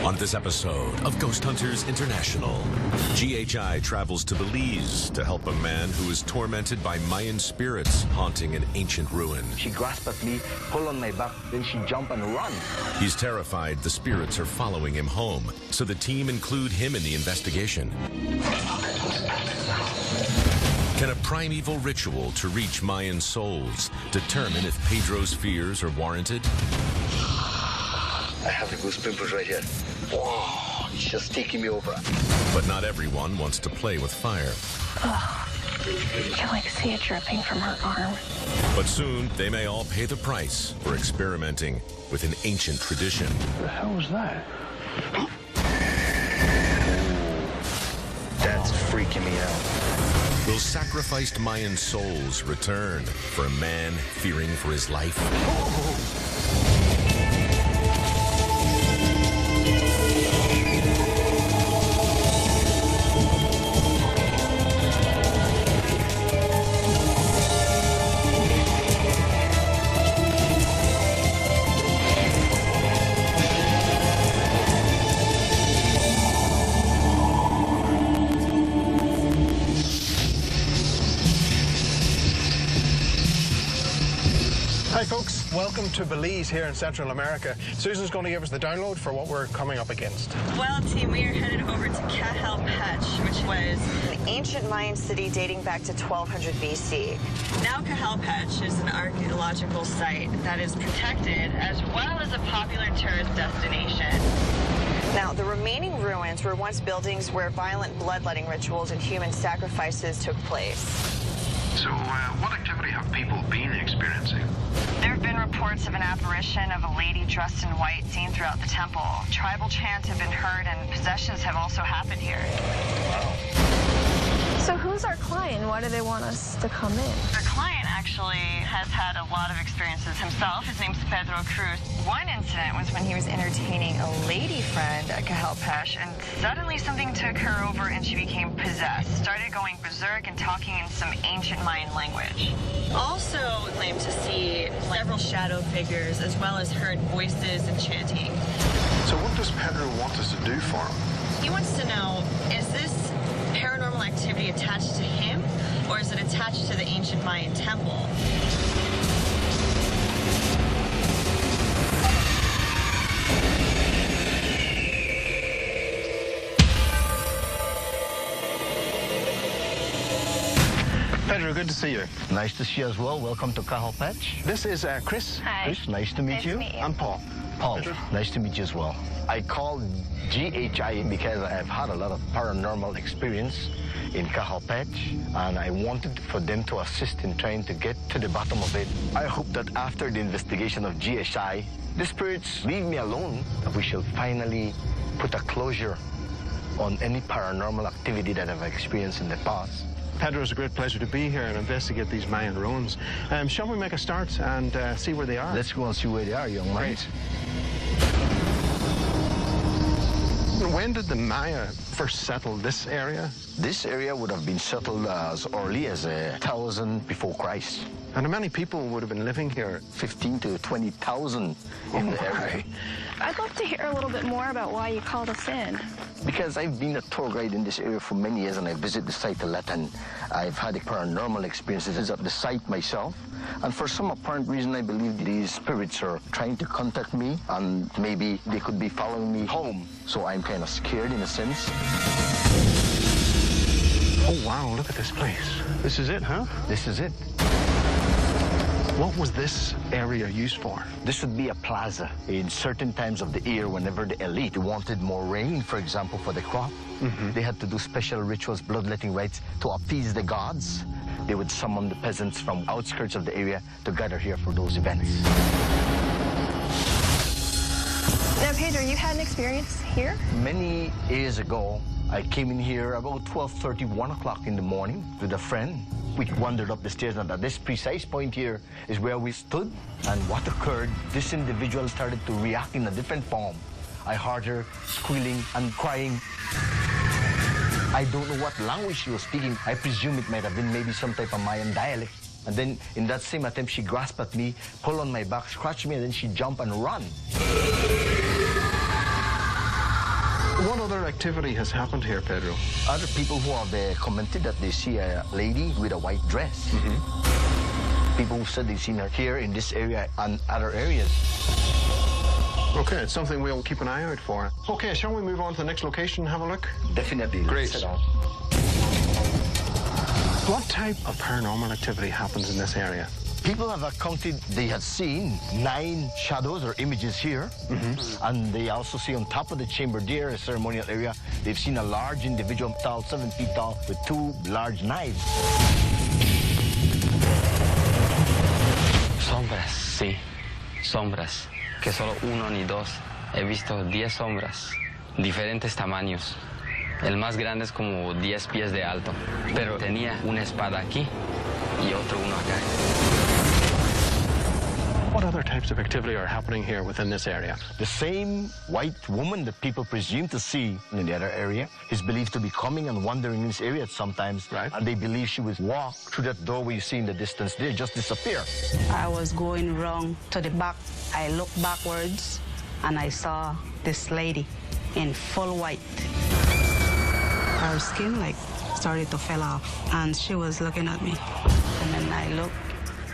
On this episode of Ghost Hunters International, GHI travels to Belize to help a man who is tormented by Mayan spirits haunting an ancient ruin. She grasped at me, pulled on my back, then she jumped and run. He's terrified the spirits are following him home, so the team include him in the investigation. Can a primeval ritual to reach Mayan souls determine if Pedro's fears are warranted? I have the goose pimples right here. Whoa, it's just taking me over. But not everyone wants to play with fire. Oh, I can like see it dripping from her arm. But soon, they may all pay the price for experimenting with an ancient tradition. What the hell was that? That's freaking me out. Will sacrificed Mayan souls return for a man fearing for his life? Hi folks, welcome to Belize here in Central America. Susan's going to give us the download for what we're coming up against. Well, team, we are headed over to Cajalpech, which was an ancient Mayan city dating back to 1200 BC. Now Cajalpech is an archaeological site that is protected as well as a popular tourist destination. Now, the remaining ruins were once buildings where violent bloodletting rituals and human sacrifices took place. So, what activity have people been experiencing? There have been reports of an apparition of a lady dressed in white seen throughout the temple. Tribal chants have been heard and possessions have also happened here. So who's our client? Why do they want us to come in? Our client actually has had a lot of experiences himself. His name's Pedro Cruz. One incident was when he was entertaining a lady friend at Cajalpech, and suddenly something took her over and she became possessed. Started going berserk and talking in some ancient Mayan language. Also claimed to see several shadow figures as well as heard voices and chanting. So what does Pedro want us to do for him? He wants to know, is this paranormal activity attached to him, or is it attached to the ancient Mayan temple? Pedro, good to see you. Nice to see you as well. Welcome to Cajalpech. This is Chris. Hi. Chris, nice to meet you. I'm Paul. Paul, nice to meet you as well. I called GHI because I've had a lot of paranormal experience in Cajalpech, and I wanted for them to assist in trying to get to the bottom of it. I hope that after the investigation of GHI, the spirits leave me alone. We shall finally put a closure on any paranormal activity that I've experienced in the past. Pedro, it's a great pleasure to be here and investigate these Mayan ruins. Shall we make a start and see where they are? Let's go and see where they are, young man. Great. When did the Maya first settle this area? This area would have been settled as early as 1000 before Christ. And how many people would have been living here? 15 to 20,000 in the area. I'd love to hear a little bit more about why you called us in. Because I've been a tour guide in this area for many years, and I visit the site a lot, and I've had paranormal experiences at the site myself. And for some apparent reason, I believe these spirits are trying to contact me, and maybe they could be following me home. So I'm kind of scared in a sense. Oh, wow, look at this place. This is it, huh? This is it. What was this area used for? This would be a plaza. In certain times of the year, whenever the elite wanted more rain, for example, for the crop, they had to do special rituals, bloodletting rites to appease the gods. They would summon the peasants from outskirts of the area to gather here for those events. Now, Pedro, you had an experience here? Many years ago, I came in here about 12:30, 1 o'clock in the morning with a friend. We wandered up the stairs, and at this precise point here is where we stood. And what occurred, this individual started to react in a different form. I heard her squealing and crying. I don't know what language she was speaking. I presume it might have been maybe some type of Mayan dialect. And then in that same attempt, she grasped at me, pulled on my back, scratched me, and then she jumped and ran. What other activity has happened here, Pedro? Other people who have commented that they see a lady with a white dress. People who said they've seen her here in this area and other areas. Okay, it's something we'll keep an eye out for. Okay, shall we move on to the next location and have a look? Definitely. Great. Let's sit down. What type of paranormal activity happens in this area? People have accounted they had seen 9 shadows or images here. And they also see on top of the chamber there, a ceremonial area, they've seen a large individual tall, 7 feet tall, with 2 large knives. Sombras, sí. Sombras. Que solo uno ni dos. He visto 10 sombras. Diferentes tamaños. El más grande es como 10 pies de alto. Pero tenía una espada aquí y otro uno acá. What other types of activity are happening here within this area? The same white woman that people presume to see in the other area is believed to be coming and wandering in this area sometimes. Right. And they believe she would walk through that doorway you see in the distance there, just disappear. I was going wrong to the back. I looked backwards and I saw this lady in full white. Her skin started to fall off and she was looking at me. And then I looked,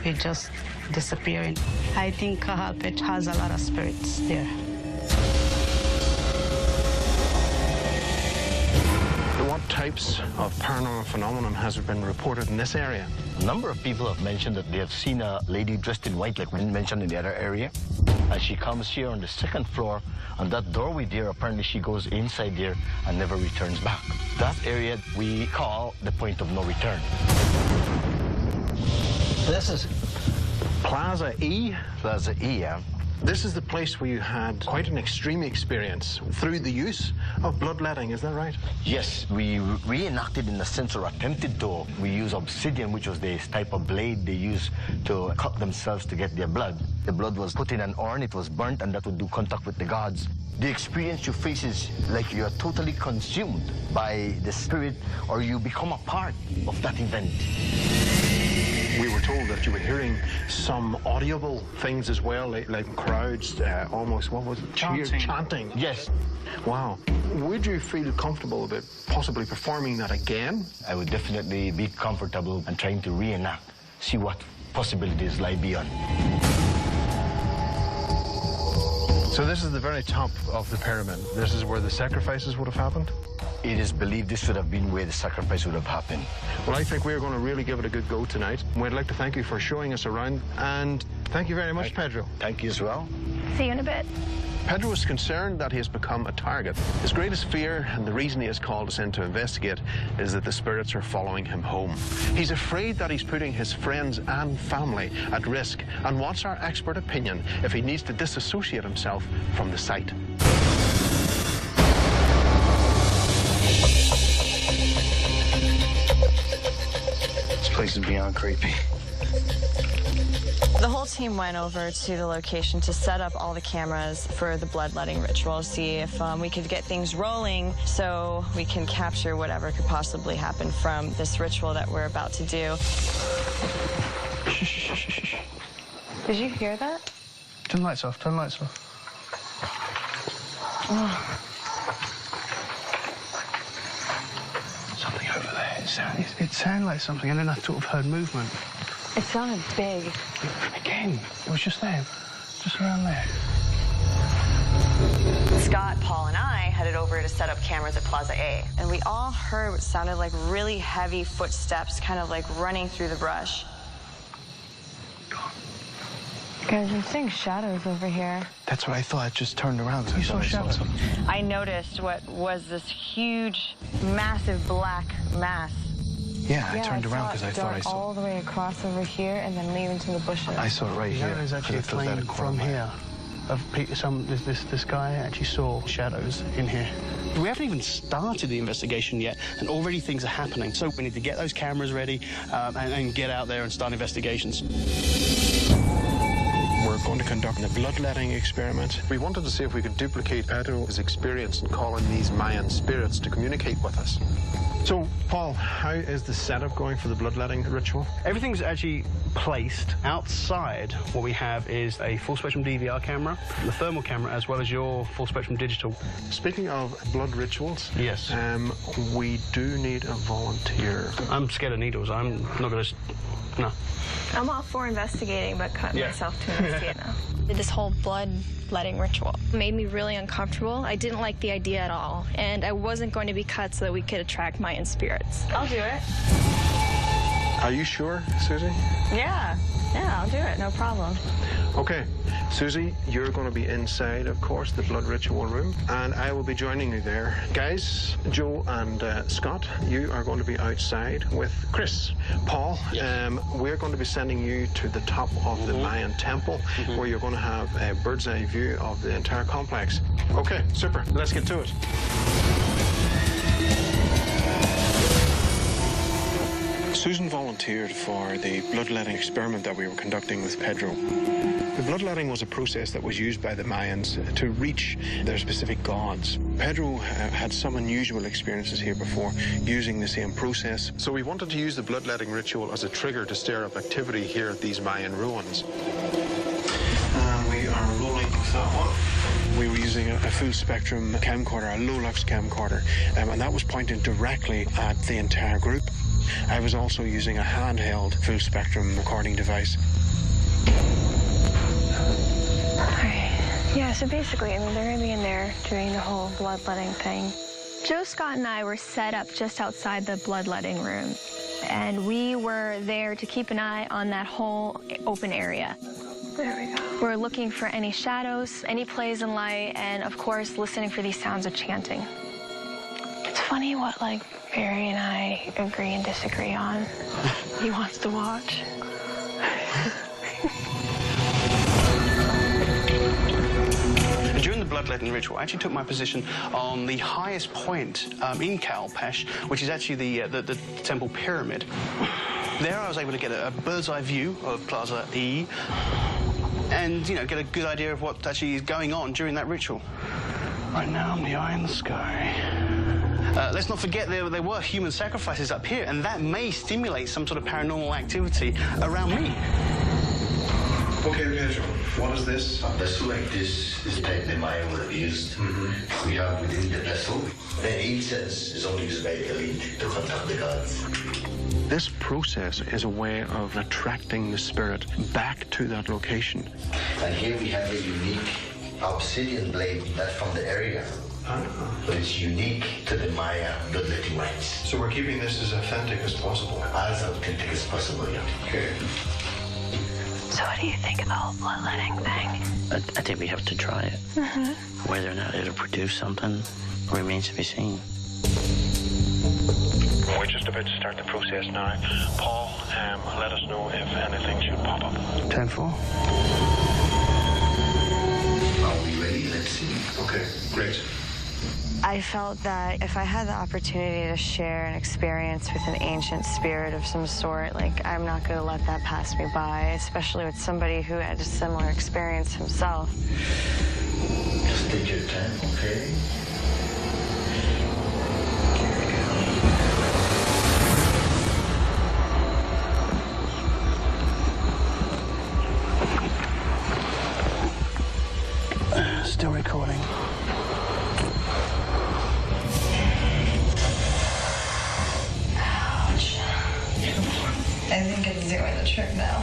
it just disappearing. I think Cajalpet has a lot of spirits there. What types of paranormal phenomenon has been reported in this area? A number of people have mentioned that they have seen a lady dressed in white, like we mentioned in the other area. And she comes here on the 2nd floor, and that doorway there, apparently she goes inside there and never returns back. That area we call the point of no return. This is Plaza E? Plaza E, yeah. This is the place where you had quite an extreme experience through the use of bloodletting, is that right? Yes, we reenacted in a sense, or attempted to. We use obsidian, which was the type of blade they use to cut themselves to get their blood. The blood was put in an urn, it was burnt, and that would do contact with the gods. The experience you face is like you are totally consumed by the spirit, or you become a part of that event. We were told that you were hearing some audible things as well, like crowds, almost, what was it? Chanting. Yes. Wow. Would you feel comfortable about possibly performing that again? I would definitely be comfortable and trying to reenact, see what possibilities lie beyond. So this is the very top of the pyramid. This is where the sacrifices would have happened? It is believed this would have been where the sacrifice would have happened. Well, I think we're going to really give it a good go tonight. We'd like to thank you for showing us around, and thank you very much, Pedro. Thank you as well. See you in a bit. Pedro is concerned that he has become a target. His greatest fear, and the reason he has called us in to investigate, is that the spirits are following him home. He's afraid that he's putting his friends and family at risk, and wants our expert opinion if he needs to disassociate himself from the site. This place is beyond creepy. The whole team went over to the location to set up all the cameras for the bloodletting ritual, see if we could get things rolling so we can capture whatever could possibly happen from this ritual that we're about to do. Did you hear that? Turn the lights off, turn the lights off. Oh. Something over there. It sounded like something, and then I sort of heard movement. It sounded big. Again, it was just there, just around there. Scott, Paul, and I headed over to set up cameras at Plaza A, and we all heard what sounded like really heavy footsteps, kind of like running through the brush. Guys, I'm seeing shadows over here. That's what I thought. I just turned around. You saw shadows? I noticed what was this huge, massive black mass. Yeah, I turned around because I thought I saw all the way across over here and then leave into the bushes. I saw it right here. There's actually a claim from here of this guy actually saw shadows in here. We haven't even started the investigation yet, and already things are happening. So we need to get those cameras ready and get out there and start investigations. We're We're going to conduct a bloodletting experiment. We wanted to see if we could duplicate Pedro's experience in calling these Mayan spirits to communicate with us. So, Paul, how is the setup going for the bloodletting ritual? Everything's actually placed outside. What we have is a full-spectrum DVR camera, the thermal camera, as well as your full-spectrum digital. Speaking of blood rituals, yes, we do need a volunteer. I'm scared of needles. I'm not going to... No. I'm all for investigating, but cutting myself to investigate now. This whole bloodletting ritual made me really uncomfortable. I didn't like the idea at all, and I wasn't going to be cut so that we could attract Mayan spirits. I'll do it. Are you sure, Susie? Yeah, I'll do it, no problem. Okay, Susie, you're going to be inside, of course, the blood ritual room, and I will be joining you there. Guys, Joe and Scott, you are going to be outside with Chris. Paul, we're going to be sending you to the top of the Mayan temple, where you're going to have a bird's eye view of the entire complex. Okay, super. Let's get to it. Susan volunteered for the bloodletting experiment that we were conducting with Pedro. The bloodletting was a process that was used by the Mayans to reach their specific gods. Pedro had some unusual experiences here before using the same process. So we wanted to use the bloodletting ritual as a trigger to stir up activity here at these Mayan ruins. We are rolling with that one. We were using a full-spectrum camcorder, a low-lux camcorder, and that was pointing directly at the entire group. I was also using a handheld full-spectrum recording device. Yeah, so basically, I mean, they're going to be in there doing the whole bloodletting thing. Joe, Scott, and I were set up just outside the bloodletting room, and we were there to keep an eye on that whole open area. There we go. We're looking for any shadows, any plays in light, and, of course, listening for these sounds of chanting. It's funny what, like, Barry and I agree and disagree on. He wants to watch. During the bloodletting ritual, I actually took my position on the highest point in Calpesh, which is actually the temple pyramid. There I was able to get a bird's eye view of Plaza E and, you know, get a good idea of what actually is going on during that ritual. Right now, I'm the eye in the sky. Let's not forget there were human sacrifices up here, and that may stimulate some sort of paranormal activity around me. Okay, Pedro, what is this? A vessel like this is type the Maya would have used. We have within the vessel, the incense is only used by the elite to contact the gods. This process is a way of attracting the spirit back to that location. And here we have a unique obsidian blade that's from the area. But it's unique to the Maya bloodletting rites. So we're keeping this as authentic as possible? As authentic as possible, yeah. Okay. So what do you think of the whole bloodletting thing? I think we have to try it. Whether or not it'll produce something remains to be seen. We're just about to start the process now. Paul, let us know if anything should pop up. 10-4. Are we ready? Let's see. Okay, great. I felt that if I had the opportunity to share an experience with an ancient spirit of some sort, like, I'm not going to let that pass me by, especially with somebody who had a similar experience himself. Just take your time, okay? Still recording. I think it's doing the trick now.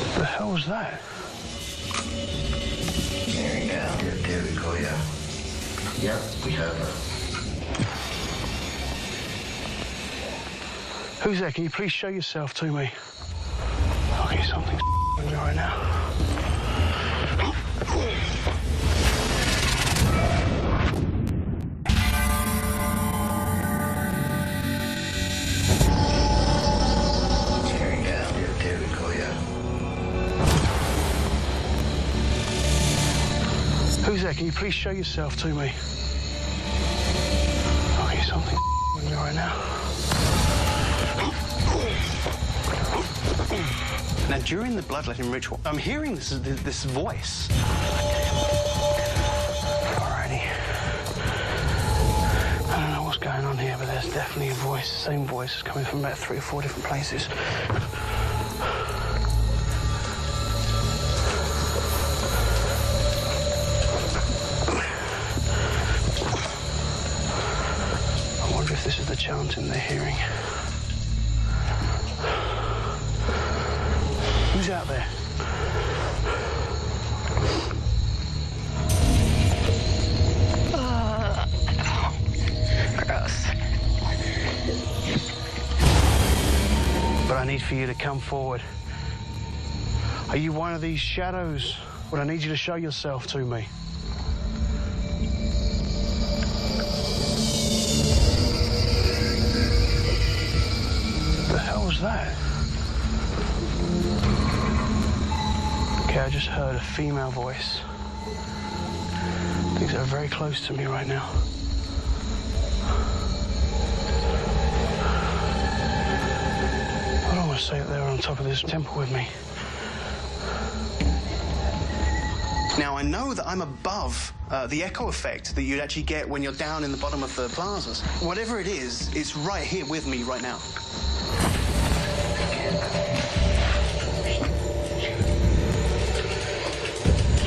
What the hell was that? There we go. Yeah, there we go, yeah. Yeah, we have Who's there? Can you please show yourself to me? Okay, something's with me right now. Who's there? Can you please show yourself to me? Okay, something's with me right now. Now, during the bloodletting ritual, I'm hearing this voice. Alrighty. I don't know what's going on here, but there's definitely a voice. The same voice is coming from about 3 or 4 different places. I wonder if this is the chanting they're hearing. Who's out there? Gross. But I need for you to come forward. Are you one of these shadows? Well, I need you to show yourself to me. The hell was that? Okay, I just heard a female voice. Things are very close to me right now. I don't want to say that they were on top of this temple with me. Now, I know that I'm above the echo effect that you'd actually get when you're down in the bottom of the plazas. Whatever it is, it's right here with me right now.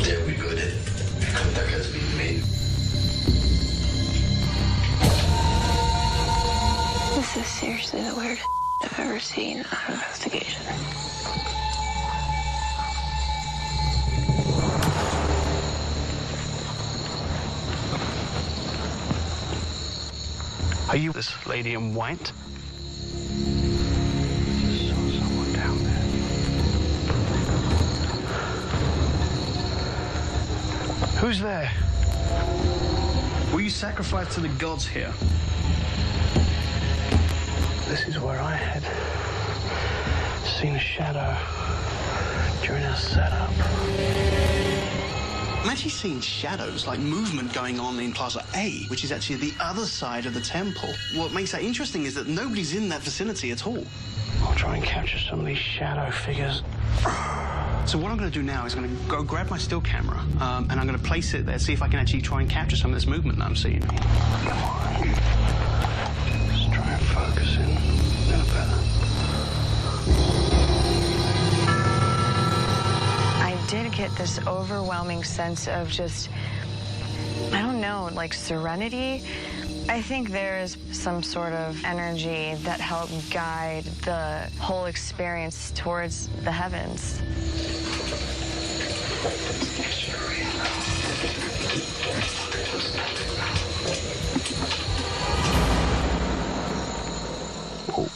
There we go then. Contact has been made. This is seriously the weirdest I've ever seen on an investigation. Are you this lady in white? Saw someone down there. Who's there? Will you sacrifice to the gods here? This is where I had seen a shadow during our setup. I'm actually seeing shadows, like movement going on in Plaza A, which is actually the other side of the temple. What makes that interesting is that nobody's in that vicinity at all. I'll try and capture some of these shadow figures. So what I'm going to do now is I'm going to go grab my still camera, and I'm going to place it there, see if I can actually try and capture some of this movement that I'm seeing. Come on. Let's try and focus in a little better. I did get this overwhelming sense of just, I don't know, like serenity. I think there is some sort of energy that helped guide the whole experience towards the heavens. Oh,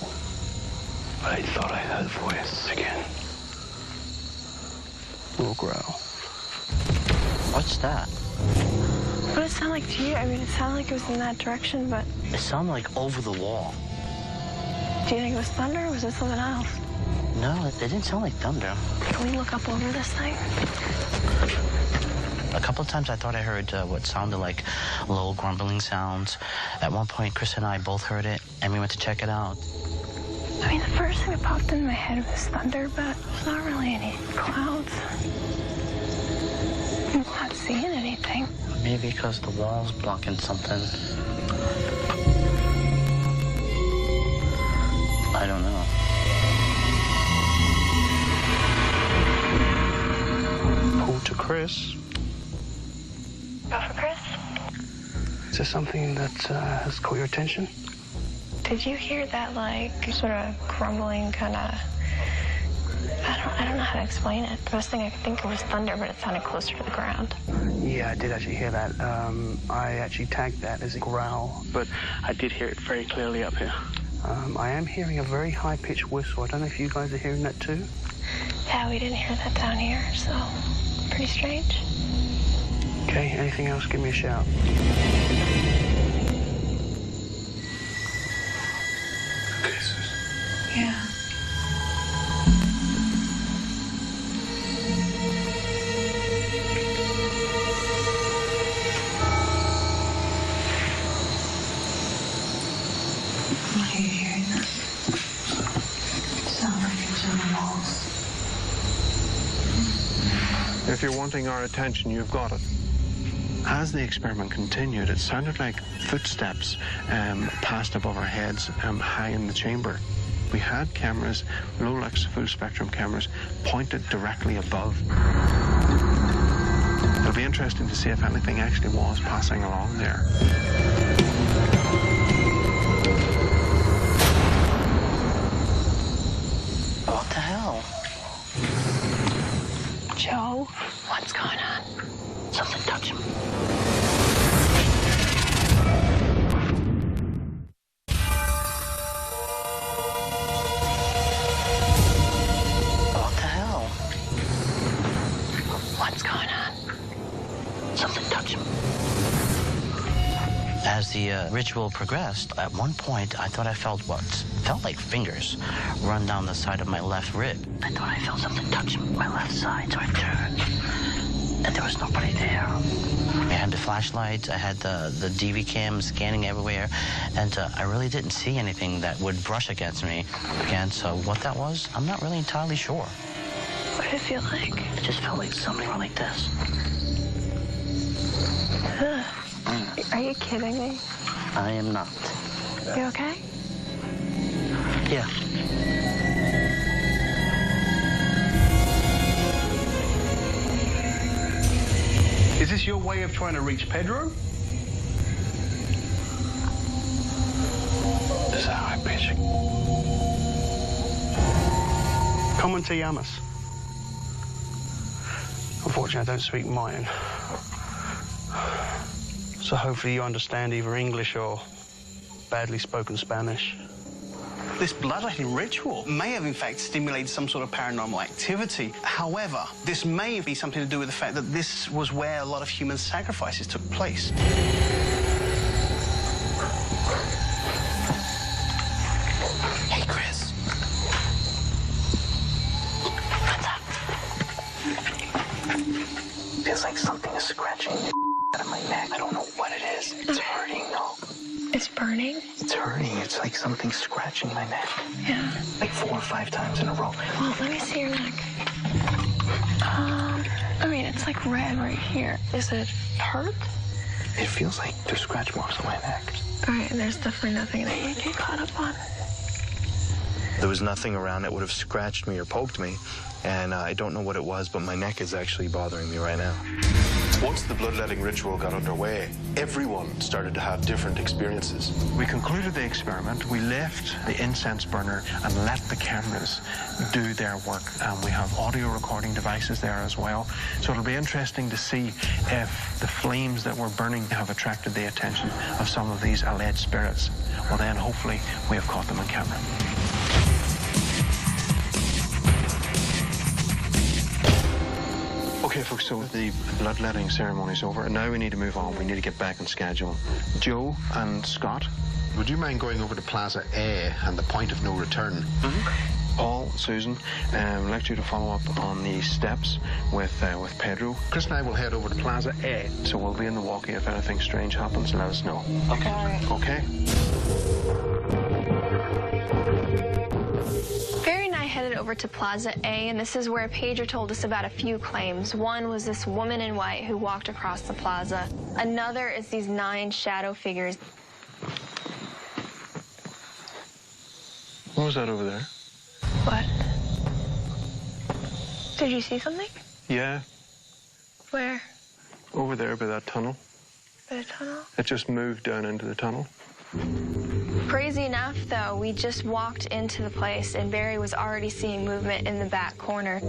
I thought I heard a voice again. Little growl. What's that? What did it sound like to you? I mean, it sounded like it was in that direction, but It sounded like over the wall. do you think it was thunder or was it something else? No, it didn't sound like thunder. Can we look up over this thing? A couple of times I thought I heard what sounded like low grumbling sounds. At one point, Chris and I both heard it, and we went to check it out. I mean, the first thing that popped in my head was thunder, but there's not really any clouds. I'm not seeing anything. Maybe because the wall's blocking something. I don't know. Pull to Chris. Go for Chris. Is there something that has caught your attention? Did you hear that, like, sort of crumbling kind of... I don't know how to explain it. The first thing I could think of was thunder, but it sounded closer to the ground. Yeah, I did actually hear that. I actually tagged that as a growl, but I did hear it very clearly up here. I am hearing a very high-pitched whistle. I don't know if you guys are hearing that too. Yeah, we didn't hear that down here, so pretty strange. Okay, anything else, give me a shout. Yeah. Are you hearing that? It sounds like it was on the walls. wanting our attention, you've got it. As the experiment continued, it sounded like footsteps passed above our heads high in the chamber. We had cameras, Rolex full-spectrum cameras, pointed directly above. It'll be interesting to see if anything actually was passing along there. What the hell? Joe, what's going on? Something touched him. What the hell? What's going on? Something touched him. As the ritual progressed, at one point I thought I felt what felt like fingers run down the side of my left rib. I thought I felt something touch my left side, so I turned. And there was nobody there. I had the flashlights, I had the DV cam scanning everywhere, and I really didn't see anything that would brush against me. Again, so what that was, I'm not really entirely sure. What did it feel like? It just felt like something went like this. Are you kidding me? I am not. You okay? Yeah. Is this your way of trying to reach Pedro? This is how I pitch. Come on to Yamas. Unfortunately, I don't speak Mayan. So hopefully you understand either English or badly spoken Spanish. This bloodletting ritual may have, in fact, stimulated some sort of paranormal activity. However, this may be something to do with the fact that this was where a lot of human sacrifices took place. Hey, Chris. What's up? Feels like something is scratching out of my neck. I don't know what it is. It's hurting, though. It's burning? It's hurting. It's like something scratching my neck. Yeah. Like 4 or 5 times in a row. Well, let me see your neck. I mean, it's like red right here. Is it hurt? It feels like there's scratch marks on my neck. All right, there's definitely nothing that you get caught up on. There was nothing around that would have scratched me or poked me, and I don't know what it was, but my neck is actually bothering me right now. Once the bloodletting ritual got underway, everyone started to have different experiences. We concluded the experiment, we left the incense burner and let the cameras do their work. And we have audio recording devices there as well. So it'll be interesting to see if the flames that were burning have attracted the attention of some of these alleged spirits. Well then, hopefully, we have caught them on camera. Okay, folks, so the bloodletting ceremony is over, and now we need to move on. We need to get back on schedule. Joe and Scott, would you mind going over to Plaza A and the point of no return? Paul, Susan, I'd like you to follow up on the steps with Pedro. Chris and I will head over to Plaza A. So we'll be in the walkie. If anything strange happens, let us know. Okay. Okay. Barry and I headed over to Plaza A, and this is where Pedro told us about a few claims. One was this woman in white who walked across the plaza. Another is these 9 shadow figures. What was that over there? What? Did you see something? Yeah, Where? over there by that tunnel. By the tunnel? It just moved down into the tunnel. Crazy enough, though, we just walked into the place, and Barry was already seeing movement in the back corner.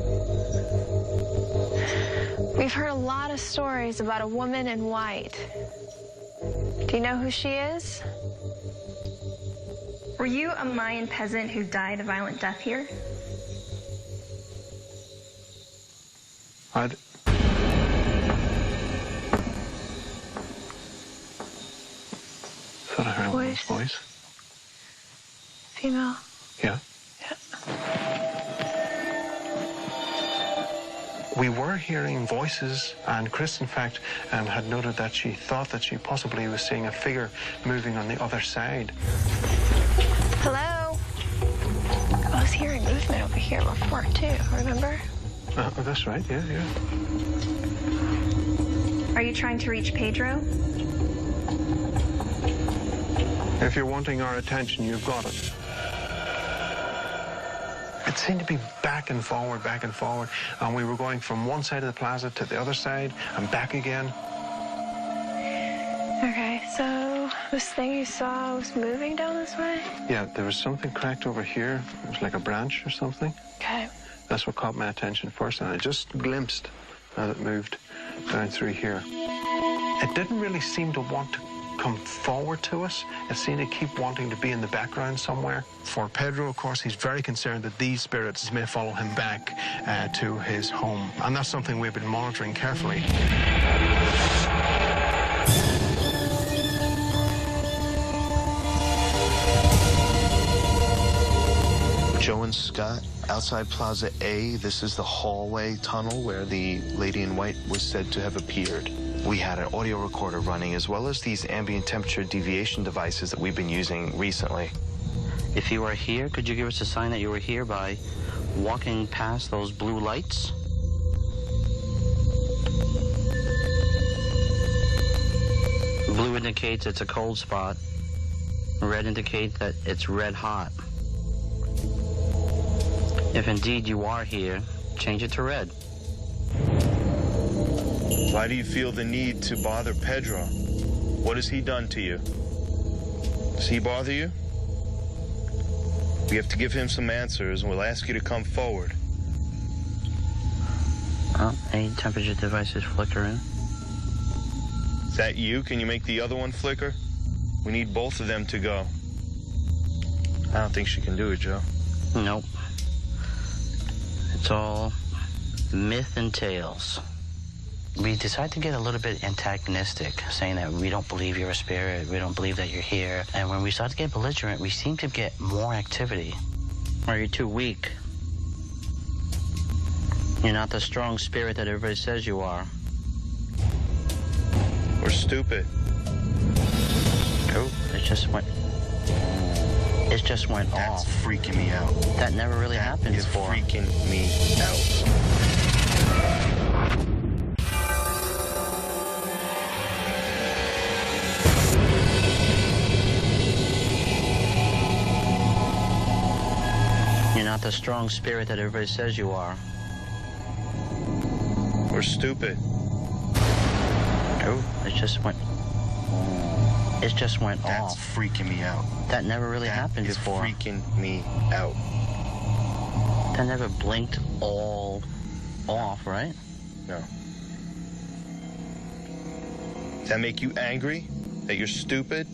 We've heard a lot of stories about a woman in white. Do you know who she is? Were you a Mayan peasant who died a violent death here? Thought I heard a woman's voice. Female? Yeah. We were hearing voices, and Chris, in fact, had noted that she thought that she possibly was seeing a figure moving on the other side. Hello? I was hearing movement over here before, too, remember? That's right, yeah. Are you trying to reach Pedro? If you're wanting our attention, you've got it. It seemed to be back and forward, and we were going from one side of the plaza to the other side and back again. Okay, so this thing you saw was moving down this way? Yeah, there was something cracked over here. It was like a branch or something. Okay. That's what caught my attention first, and I just glimpsed as it moved down through here. It didn't really seem to want to come forward to us. It seemed to keep wanting to be in the background somewhere. For Pedro, of course, he's very concerned that these spirits may follow him back to his home. And that's something we've been monitoring carefully. Joe and Scott, outside Plaza A, this is the hallway tunnel where the lady in white was said to have appeared. We had an audio recorder running, as well as these ambient temperature deviation devices that we've been using recently. If you are here, could you give us a sign that you were here by walking past those blue lights? Blue indicates it's a cold spot. Red indicates that it's red hot. If indeed you are here, change it to red. Why do you feel the need to bother Pedro? What has he done to you? Does he bother you? We have to give him some answers, and we'll ask you to come forward. Any temperature devices flickering. Is that you? Can you make the other one flicker? We need both of them to go. I don't think she can do it, Joe. Nope. It's all myth and tales. We decided to get a little bit antagonistic, saying that we don't believe you're a spirit, we don't believe that you're here. And when we start to get belligerent, we seem to get more activity. Are you too weak? You're not the strong spirit that everybody says you are. We're stupid. Oh, it just went That's off. freaking me out. That never really happened before. It's freaking me out. You're not the strong spirit that everybody says you are. We're stupid. Oh, it just went That's off. That's freaking me out. That never really happened before. It's freaking me out. That never blinked all off, right? No. Does that make you angry? That you're stupid?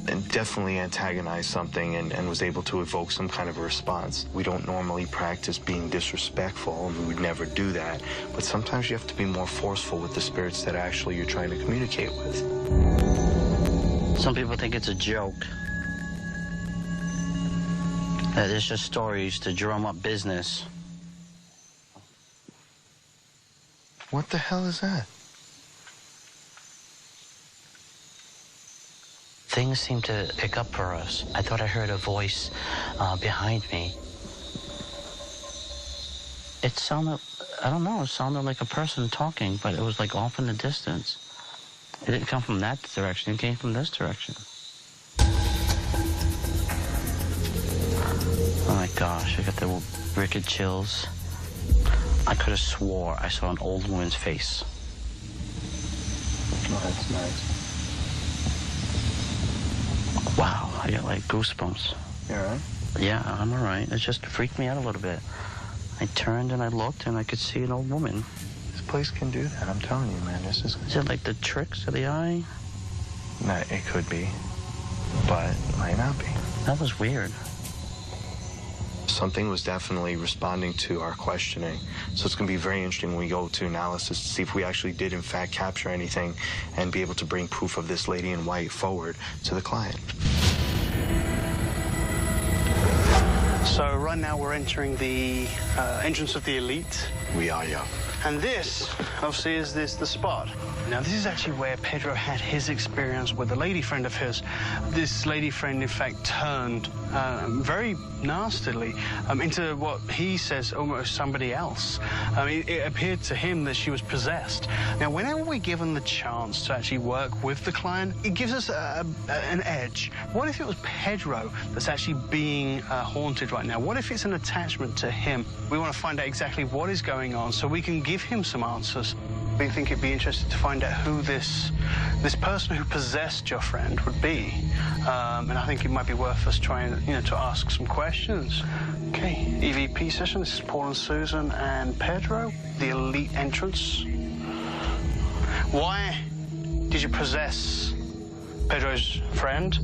And definitely antagonized something and was able to evoke some kind of a response. We don't normally practice being disrespectful, and we would never do that. But sometimes you have to be more forceful with the spirits that actually you're trying to communicate with. Some people think it's a joke. That it's just stories to drum up business. What the hell is that? Things seem to pick up for us. I thought I heard a voice behind me. It sounded, I don't know, it sounded like a person talking, but it was like off in the distance. It didn't come from that direction, it came from this direction. Oh my gosh, I got the wicked chills. I could have swore I saw an old woman's face. Oh, that's nice. Wow, I got like goosebumps. You all right? Yeah, I'm all right. It just freaked me out a little bit. I turned and I looked and I could see an old woman. This place can do that, I'm telling you, man. This is... Is it like the tricks of the eye? No, it could be, but it might not be. That was weird. Something was definitely responding to our questioning. So it's going to be very interesting when we go to analysis to see if we actually did, in fact, capture anything and be able to bring proof of this lady in white forward to the client. So right now we're entering the entrance of the elite. We are, yeah. And this, obviously, is the spot. Now, this is actually where Pedro had his experience with a lady friend of his. This lady friend, in fact, turned very nastily into what he says almost somebody else. It appeared to him that she was possessed. Now, whenever we're given the chance to actually work with the client, it gives us an edge. What if it was Pedro that's actually being haunted right now? What if it's an attachment to him? We want to find out exactly what is going on so we can give him some answers. We think it'd be interesting to find out who this person who possessed your friend would be. And I think it might be worth us trying, to ask some questions. Okay, EVP session. This is Paul and Susan and Pedro, the elite entrance. Why did you possess Pedro's friend?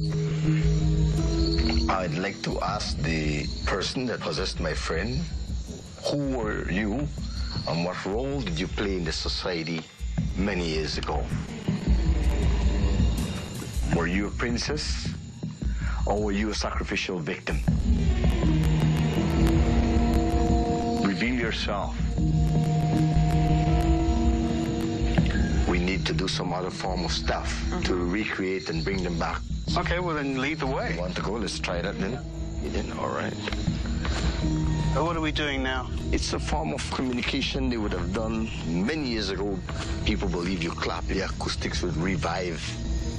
I'd like to ask the person that possessed my friend, who were you, and what role did you play in the society many years ago? Were you a princess, or were you a sacrificial victim? Reveal yourself. We need to do some other form of stuff to recreate and bring them back. Okay, well then lead the way. You want to go? Let's try that then. All right. What are we doing now? It's a form of communication they would have done many years ago. People believe you clap, the acoustics would revive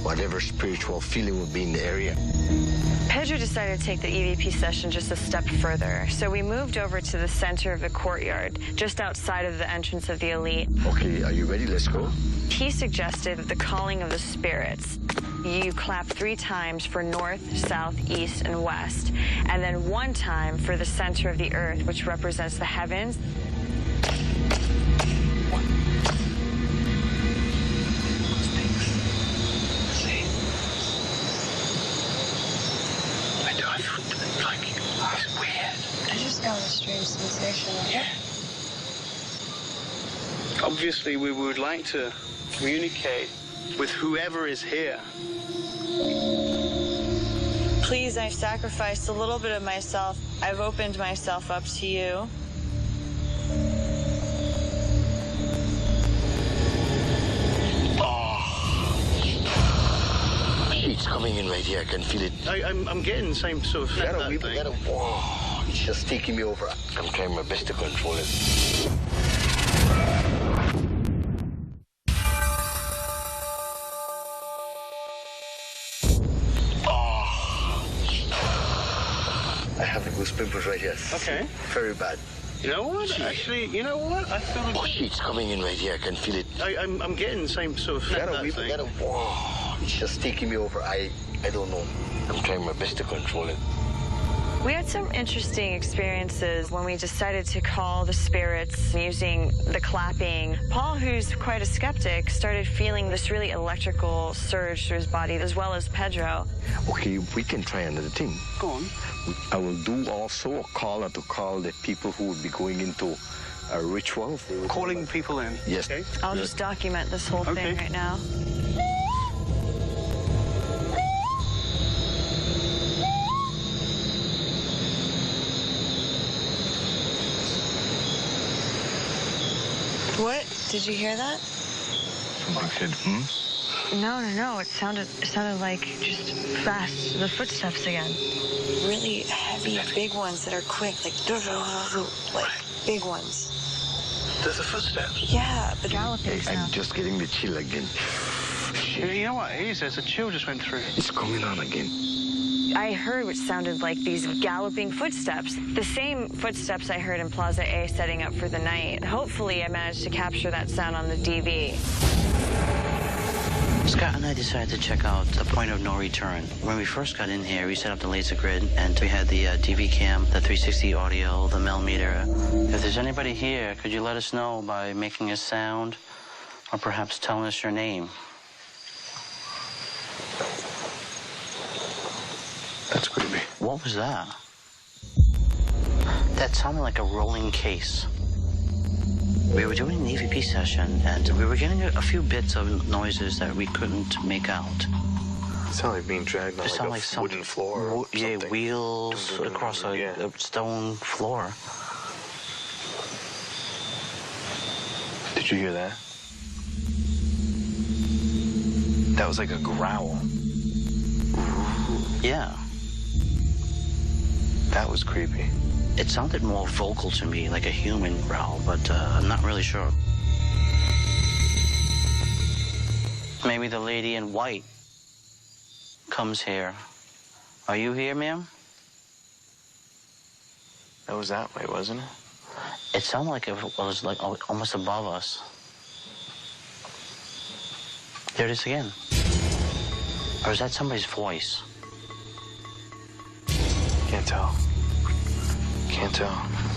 whatever spiritual feeling would be in the area. Pedro decided to take the EVP session just a step further, so we moved over to the center of the courtyard, just outside of the entrance of the elite. Okay, are you ready? Let's go. He suggested the calling of the spirits. You clap 3 times for north, south, east, and west, and then 1 time for the center of the earth, which represents the heavens. I just got a strange sensation. Yeah. Obviously, we would like to communicate with whoever is here. Please, I've sacrificed a little bit of myself. I've opened myself up to you. It's coming in right here. I can feel it. I'm getting the same sort of thing. Whoa, it's just taking me over. I'm trying my best to control it. I have the goosebumps right here. Okay. Very bad. You know what? Actually, you know what? I feel like... it's coming in right here. I can feel it. I'm getting the same sort of thing. Whoa, it's just taking me over. I don't know. I'm trying my best to control it. We had some interesting experiences when we decided to call the spirits using the clapping. Paul, who's quite a skeptic, started feeling this really electrical surge through his body, as well as Pedro. Okay, we can try another thing. Go on. I will do also a call to call the people who would be going into a ritual. Calling people in? Yes. Okay. I'll just document this whole thing right now. What? Did you hear that? Somebody said, No. It sounded like just fast, the footsteps again. Really heavy, big ones that are quick, like big ones. There's the footsteps? Yeah, the galloping sound. I'm just getting the chill again. You know what it is? There's a chill just went through. It's coming on again. I heard what sounded like these galloping footsteps. The same footsteps I heard in Plaza A setting up for the night. Hopefully I managed to capture that sound on the DV. Scott and I decided to check out the point of no return. When we first got in here, we set up the laser grid, and we had the DV cam, the 360 audio, the millimeter. If there's anybody here, could you let us know by making a sound or perhaps telling us your name? That's creepy. What was that? That sounded like a rolling case. We were doing an EVP session, and we were getting a few bits of noises that we couldn't make out. It sounded like being dragged on like a wooden floor or yeah, something. wheels across a stone floor. Did you hear that? That was like a growl. Yeah. That was creepy. It sounded more vocal to me, like a human growl, but I'm not really sure. Maybe the lady in white comes here. Are you here, ma'am? That was that way, wasn't it? It sounded like it was like almost above us. There it is again. Or is that somebody's voice? Can't tell. Can't tell.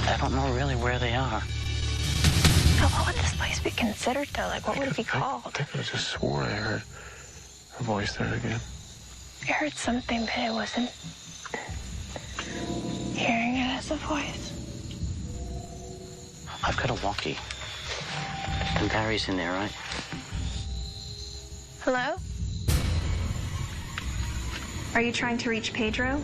I don't know really where they are. Now, what would this place be considered, though? Like, what would it be called? I think I just swore I heard a voice there again. I heard something, but it wasn't hearing it as a voice. I've got a walkie. And Barry's in there, right? Hello? Are you trying to reach Pedro?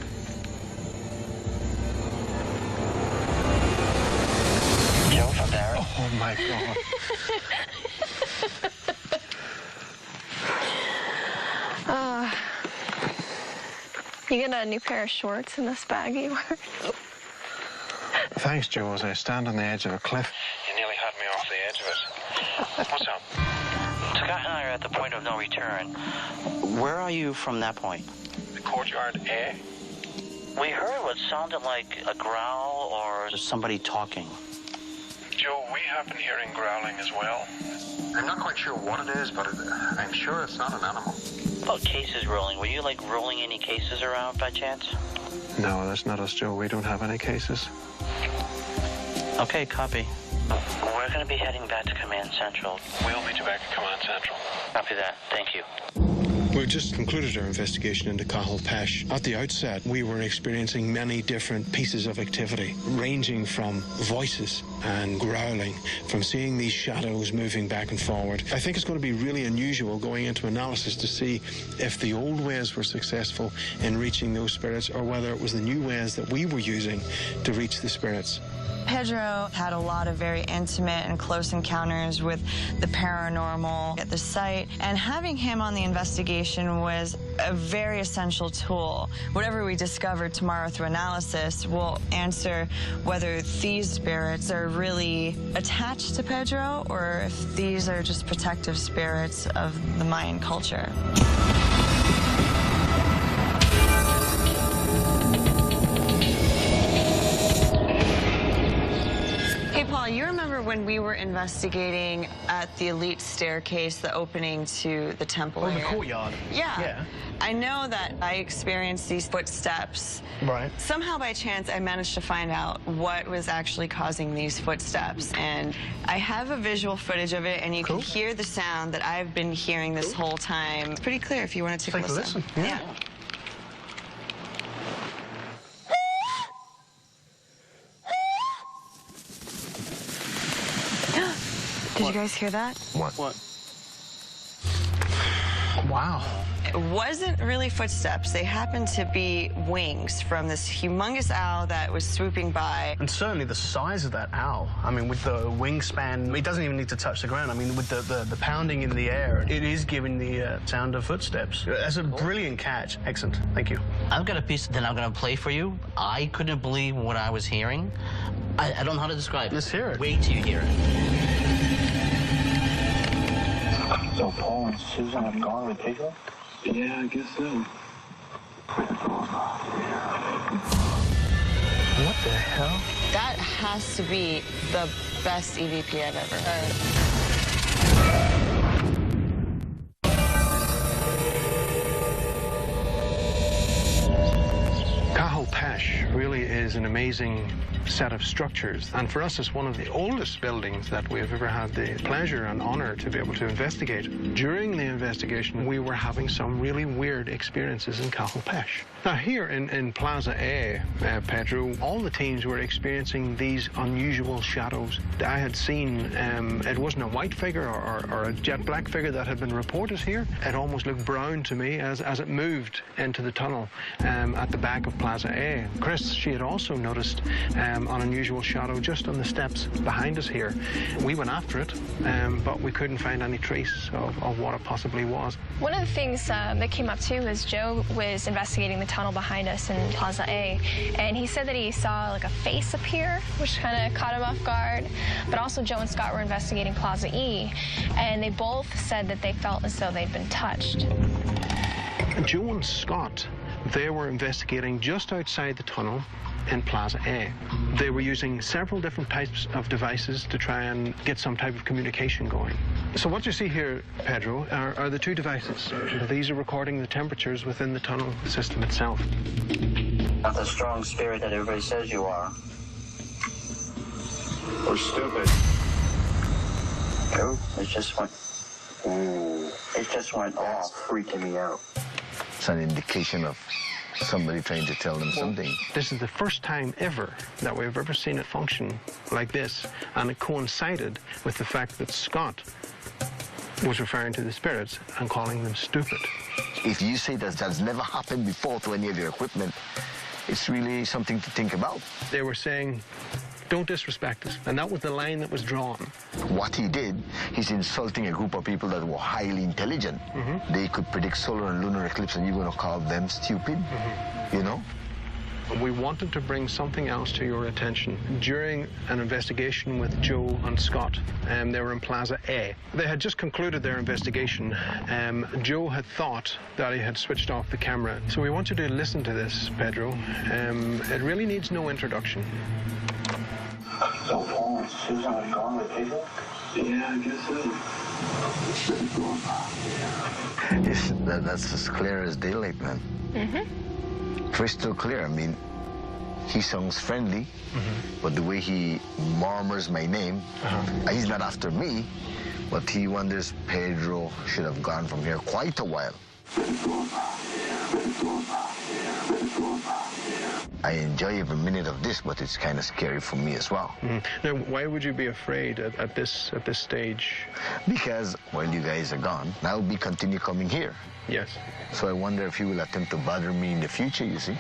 Joe from Barry? Oh, my God. You get a new pair of shorts in this bag you wear? Thanks, Joe. As I stand on the edge of a cliff. You nearly had me off the edge of it. What's up? Scott and I are at the point of no return. Where are you from that point? The courtyard A? We heard what sounded like a growl or somebody talking. Joe, we have been hearing growling as well. I'm not quite sure what it is, but I'm sure it's not an animal. About cases rolling. Were you, like, rolling any cases around by chance? No, that's not us, Joe. We don't have any cases. Okay, copy. We're going to be heading back to Command Central. We'll meet you back at Command Central. Copy that. Thank you. We just concluded our investigation into Cathal Pesh. At the outset, we were experiencing many different pieces of activity, ranging from voices and growling, from seeing these shadows moving back and forward. I think it's going to be really unusual going into analysis to see if the old ways were successful in reaching those spirits or whether it was the new ways that we were using to reach the spirits. Pedro had a lot of very intimate and close encounters with the paranormal at the site, and having him on the investigation was a very essential tool. Whatever we discover tomorrow through analysis will answer whether these spirits are really attached to Pedro or if these are just protective spirits of the Mayan culture. Hey, Paul, you remember when we were investigating at the elite staircase, the opening to the temple area? The courtyard. Yeah. I know that I experienced these footsteps. Right. Somehow by chance, I managed to find out what was actually causing these footsteps. And I have a visual footage of it, and you can hear the sound that I've been hearing this whole time. It's pretty clear if you want to take a listen. Yeah. Did you guys hear that? What? Wow. It wasn't really footsteps. They happened to be wings from this humongous owl that was swooping by. And certainly the size of that owl. I mean, with the wingspan, it doesn't even need to touch the ground. I mean, with the pounding in the air, it is giving the sound of footsteps. That's a brilliant catch. Excellent. Thank you. I've got a piece that I'm going to play for you. I couldn't believe what I was hearing. I don't know how to describe it. Let's hear it. Wait till you hear it. So Paul and Susan have gone with Pedro? Yeah, I guess so. What the hell? That has to be the best EVP I've ever heard. Cathal Pesh really is an amazing set of structures, and for us it's one of the oldest buildings that we've ever had the pleasure and honor to be able to investigate. During the investigation we were having some really weird experiences in Cathal Pesh. Now here in Plaza A, Pedro, all the teams were experiencing these unusual shadows. I had seen, it wasn't a white figure or a jet black figure that had been reported here. It almost looked brown to me as it moved into the tunnel at the back of Plaza A. Chris, she had also noticed an unusual shadow just on the steps behind us here. We went after it, but we couldn't find any trace of what it possibly was. One of the things that came up too was Joe was investigating the tunnel behind us in Plaza A, and he said that he saw like a face appear, which kind of caught him off guard. But also Joe and Scott were investigating Plaza E, and they both said that they felt as though they'd been touched. Joe and Scott, they were investigating just outside the tunnel in Plaza A. They were using several different types of devices to try and get some type of communication going. So what you see here, Pedro, are the two devices. These are recording the temperatures within the tunnel system itself. Not the strong spirit that everybody says you are. Or stupid. No, it just went... Ooh, it just went off, freaking me out. It's an indication of somebody trying to tell them something. This is the first time ever that we've ever seen it function like this, and it coincided with the fact that Scott was referring to the spirits and calling them stupid. If you say that that's never happened before to any of your equipment, it's really something to think about. They were saying, don't disrespect us, and that was the line that was drawn. What he did, he's insulting a group of people that were highly intelligent. They could predict solar and lunar eclipse, and you're going to call them stupid, you know? We wanted to bring something else to your attention. During an investigation with Joe and Scott, they were in Plaza A. They had just concluded their investigation. Joe had thought that he had switched off the camera. So we want you to listen to this, Pedro. It really needs no introduction. So Paul and Susan are gone with people? Yeah, I guess so. That's as clear as daylight, man. Crystal clear. I mean, he sounds friendly, but the way he murmurs my name, he's not after me, but he wonders Pedro should have gone from here quite a while. I enjoy every minute of this, but it's kind of scary for me as well. Now, why would you be afraid at this stage? Because while you guys are gone, I'll be continue coming here. Yes. So I wonder if you will attempt to bother me in the future, you see.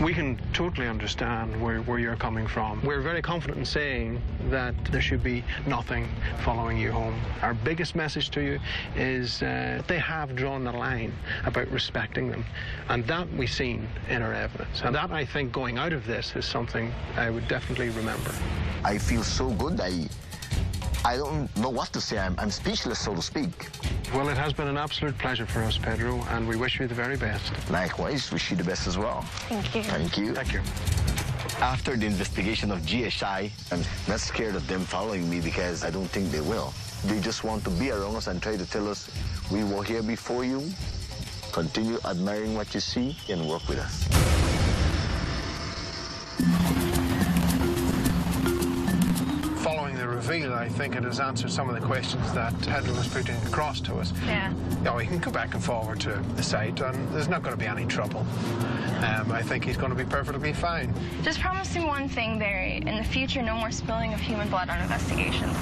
We can totally understand where you're coming from. We're very confident in saying that there should be nothing following you home. Our biggest message to you is they have drawn the line about respecting them. And that we've seen in our evidence. And that, I think, going out of this is something I would definitely remember. I feel so good. I don't know what to say. I'm speechless, so to speak. Well, it has been an absolute pleasure for us, Pedro, and we wish you the very best. Likewise, wish you the best as well. Thank you. Thank you. Thank you. After the investigation of GSI, I'm not scared of them following me because I don't think they will. They just want to be around us and try to tell us we were here before you. Continue admiring what you see and work with us. Following the reveal, I think it has answered some of the questions that Pedro was putting across to us. Yeah. We can go back and forward to the site, and there's not going to be any trouble. I think he's going to be perfectly fine. Just promise me one thing, Barry. In the future, no more spilling of human blood on investigations.